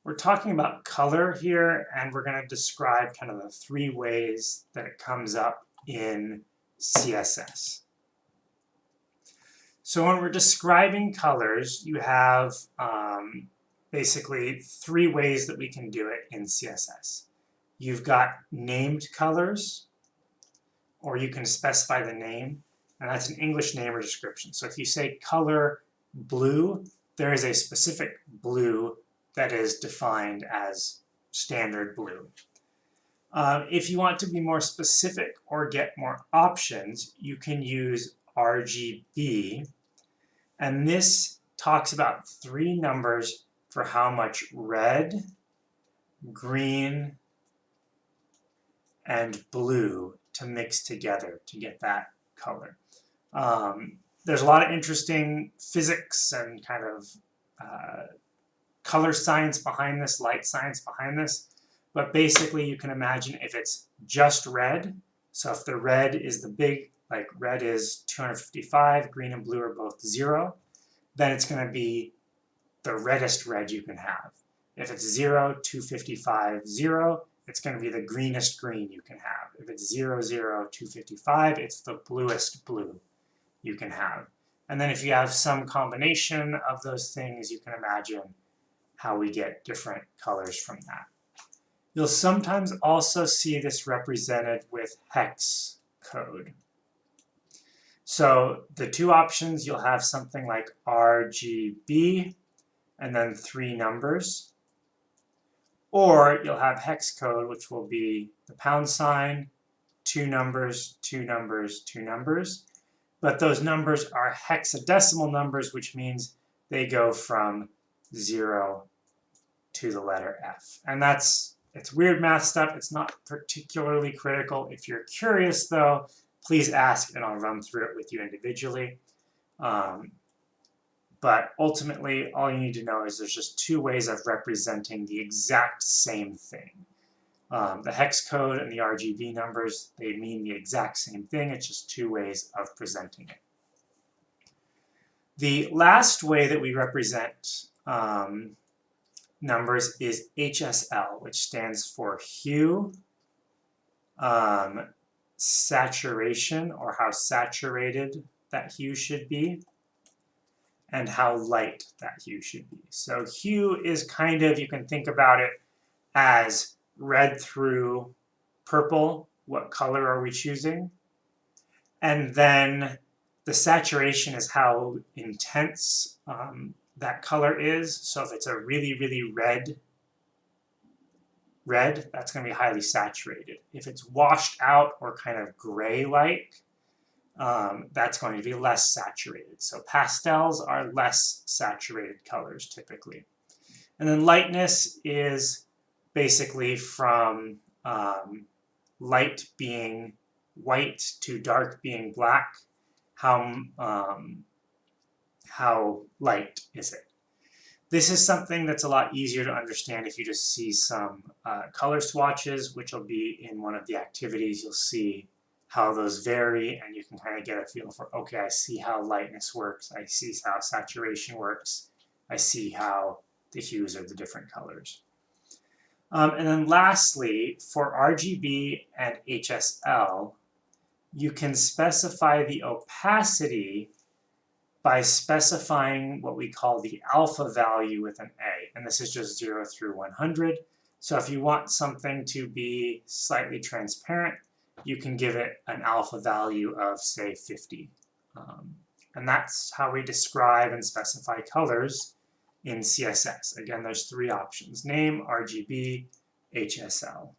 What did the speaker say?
We're talking about color here, and we're going to describe kind of the three ways that it comes up in CSS. So when we're describing colors, you have basically three ways that we can do it in CSS. You've got named colors, or you can specify the name, and that's an English name or description. So if you say color blue, there is a specific blue that is defined as standard blue. If you want to be more specific or get more options, you can use RGB, and this talks about three numbers for how much red, green, and blue to mix together to get that color. There's a lot of interesting physics and kind of color science behind this, light science behind this, but basically you can imagine if it's just red, so if the red is the big, like red is 255, green and blue are both 0, then it's going to be the reddest red you can have. If it's 0, 255, 0, it's going to be the greenest green you can have. If it's 0, 0, 255, it's the bluest blue you can have. And then if you have some combination of those things, you can imagine how we get different colors from that. You'll sometimes also see this represented with hex code. So the two options, you'll have something like RGB and then 3 numbers. Or you'll have hex code, which will be the £, 2 numbers, 2 numbers, 2 numbers. But those numbers are hexadecimal numbers, which means they go from 0 to the letter F. And it's weird math stuff. It's not particularly critical. If you're curious, though, please ask, and I'll run through it with you individually. But ultimately, all you need to know is there's just two ways of representing the exact same thing. The hex code and the RGB numbers, they mean the exact same thing. It's just two ways of presenting it. The last way that we represent numbers is HSL, which stands for hue, saturation, or how saturated that hue should be, and how light that hue should be. So hue is kind of, you can think about it as red through purple. What color are we choosing? And then the saturation is how intense that color is. So if it's a really, really red, that's going to be highly saturated. If it's washed out or kind of gray-like, that's going to be less saturated. So pastels are less saturated colors typically. And then lightness is basically from light being white to dark being black. How light is it? This is something that's a lot easier to understand if you just see some color swatches, which will be in one of the activities. You'll see how those vary, and you can kind of get a feel for, okay, I see how lightness works, I see how saturation works, I see how the hues are the different colors. And then lastly, for RGB and HSL, you can specify the opacity by specifying what we call the alpha value with an A, and this is just 0 through 100. So if you want something to be slightly transparent, you can give it an alpha value of, say, 50. And that's how we describe and specify colors in CSS. Again, there's three options: name, RGB, HSL.